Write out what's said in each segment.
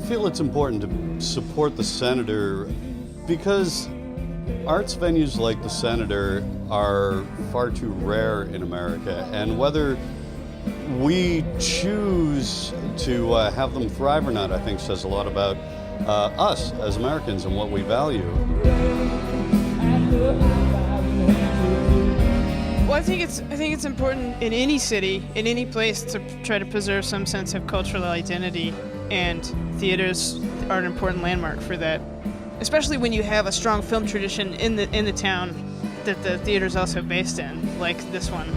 feel it's important to support the Senator because arts venues like the Senator are far too rare in America, and whether we choose to have them thrive or not, I think says a lot about us as Americans and what we value. Well, I think it's important in any city, in any place, to try to preserve some sense of cultural identity, and theaters are an important landmark for that. Especially when you have a strong film tradition in the town that the theater's also based in, like this one.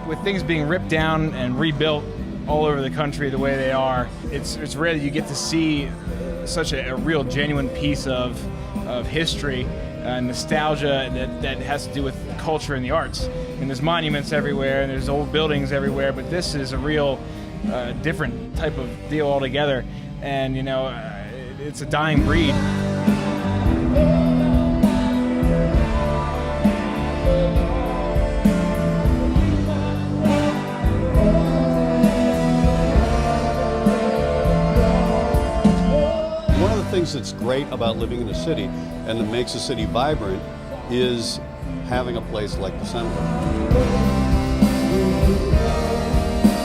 With things being ripped down and rebuilt all over the country the way they are, it's rare that you get to see such a real genuine piece of history and nostalgia that has to do with culture and the arts. I mean, there's monuments everywhere and there's old buildings everywhere, but this is a real different type of deal altogether. And it's a dying breed. Things that's great about living in a city and that makes a city vibrant is having a place like the Senator.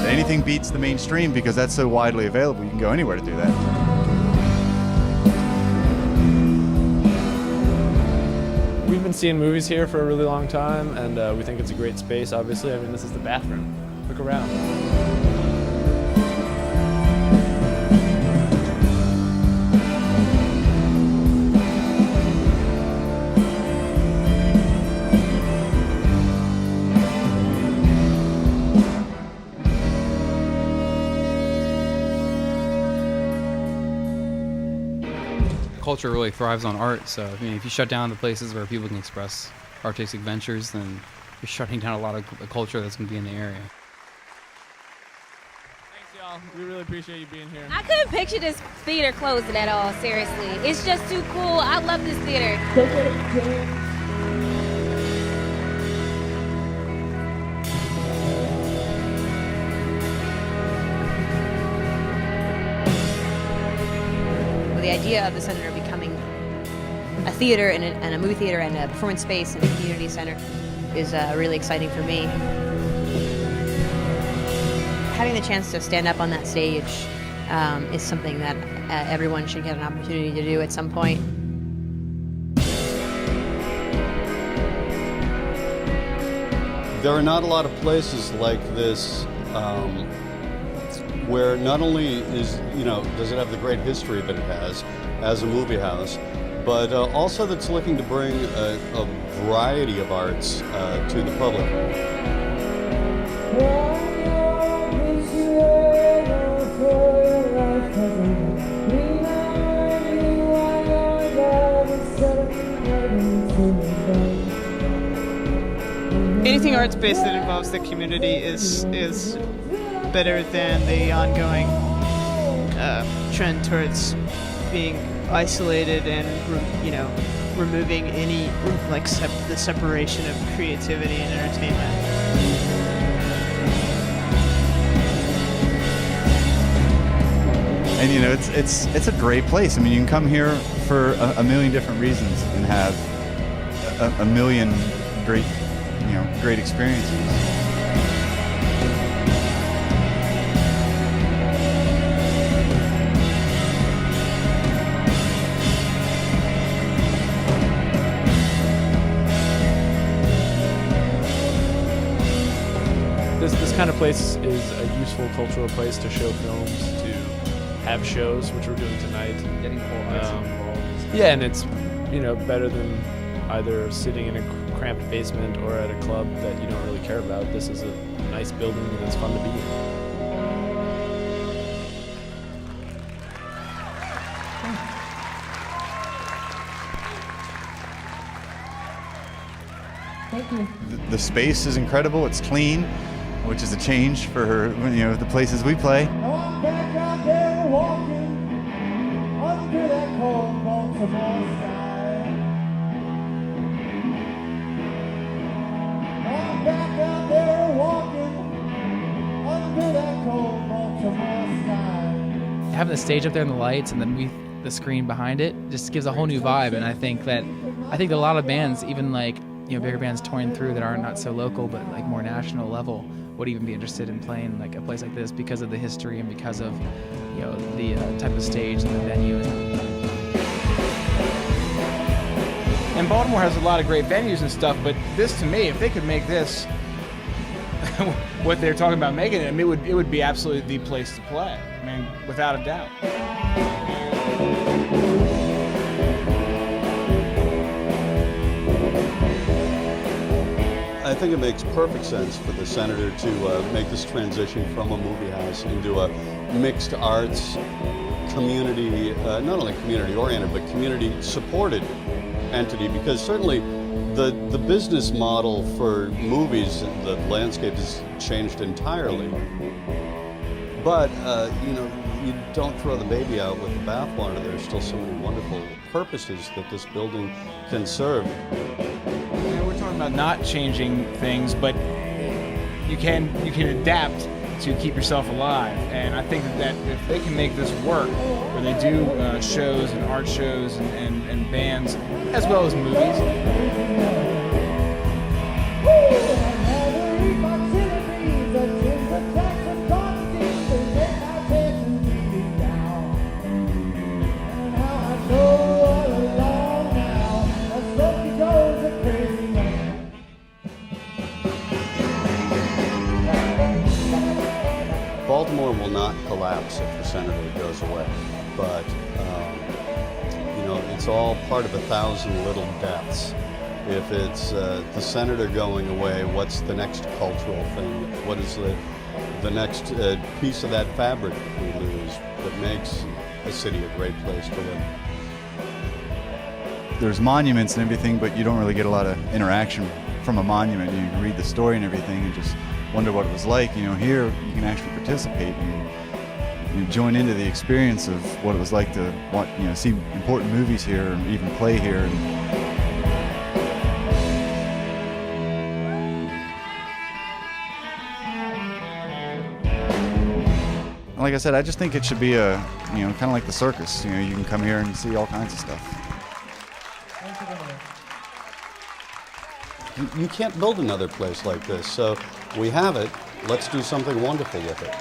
Anything beats the mainstream because that's so widely available. You can go anywhere to do that. We've been seeing movies here for a really long time, and we think it's a great space, obviously. I mean, this is the bathroom. Look around. Culture really thrives on art, so I mean, if you shut down the places where people can express artistic ventures, then you're shutting down a lot of culture that's going to be in the area. Thanks, y'all. We really appreciate you being here. I couldn't picture this theater closing at all, seriously. It's just too cool. I love this theater. The idea of the Senator becoming a theater and a movie theater and a performance space and a community center is really exciting for me. Having the chance to stand up on that stage is something that everyone should get an opportunity to do at some point. There are not a lot of places like this where not only does it have the great history that it has as a movie house, but also that's looking to bring a variety of arts to the public. Anything arts-based that involves the community is better than the ongoing trend towards being isolated and removing any the separation of creativity and entertainment. And it's a great place. I mean, you can come here for a million different reasons and have a million great experiences. This kind of place is a useful cultural place to show films, to have shows, which we're doing tonight. Getting full arts involved. Yeah, and it's better than either sitting in a cramped basement or at a club that you don't really care about. This is a nice building and it's fun to be in. Thank you. The space is incredible. It's clean, which is a change for the places we play. Now I'm back out there walking under that cold Baltimore sky. having the stage up there and the lights, and then the screen behind it just gives a whole new vibe. And I think that a lot of bands, even like, you know, bigger bands touring through that are not so local but like more national level, would even be interested in playing like a place like this because of the history and because of, you know, the type of stage and the venue. And Baltimore has a lot of great venues and stuff, but this, to me, if they could make this what they're talking about making it, I mean, it would be absolutely the place to play. I mean, without a doubt. I think it makes perfect sense for the Senator to make this transition from a movie house into a mixed arts community, not only community oriented, but community supported entity, because certainly the business model for movies, the landscape has changed entirely. But, you know, you don't throw the baby out with the bathwater. There's still so many wonderful purposes that this building can serve. We're talking about not changing things, but you can adapt to keep yourself alive. And I think that if they can make this work, where they do shows and art shows and bands, as well as movies. Baltimore will not collapse if the Senator goes away, but you know, it's all part of 1,000 little deaths. If it's the Senator going away, what's the next cultural thing? What is the next piece of that fabric we lose that makes a city a great place to live? There's monuments and everything, but you don't really get a lot of interaction from a monument. You can read the story and everything and just wonder what it was like. You know, here you can actually participate and you join into the experience of what it was like to see important movies here and even play here. And like I said, I just think it should be kind of like the circus. You know, you can come here and see all kinds of stuff. You can't build another place like this, so we have it. Let's do something wonderful with it.